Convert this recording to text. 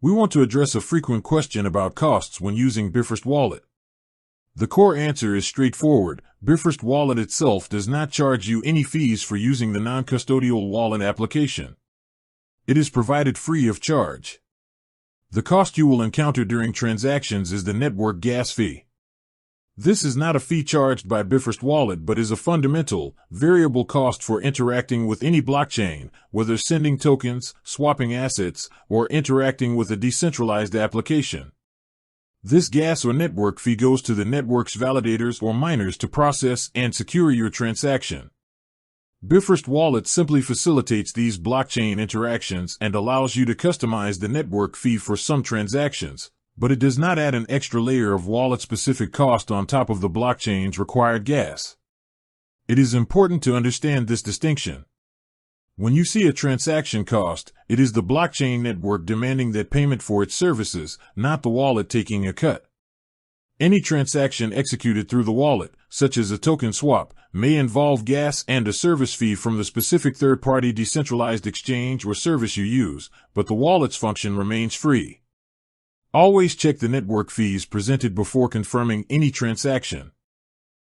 We want to address a frequent question about costs when using Bifrost Wallet. The core answer is straightforward. Bifrost Wallet itself does not charge you any fees for using the non-custodial wallet application. It is provided free of charge. The cost you will encounter during transactions is the network gas fee. This is not a fee charged by Bifrost Wallet but is a fundamental, variable cost for interacting with any blockchain, whether sending tokens, swapping assets, or interacting with a decentralized application. This gas or network fee goes to the network's validators or miners to process and secure your transaction. Bifrost Wallet simply facilitates these blockchain interactions and allows you to customize the network fee for some transactions, but it does not add an extra layer of wallet-specific cost on top of the blockchain's required gas. It is important to understand this distinction. When you see a transaction cost, it is the blockchain network demanding that payment for its services, not the wallet taking a cut. Any transaction executed through the wallet, such as a token swap, may involve gas and a service fee from the specific third-party decentralized exchange or service you use, but the wallet's function remains free. Always check the network fees presented before confirming any transaction.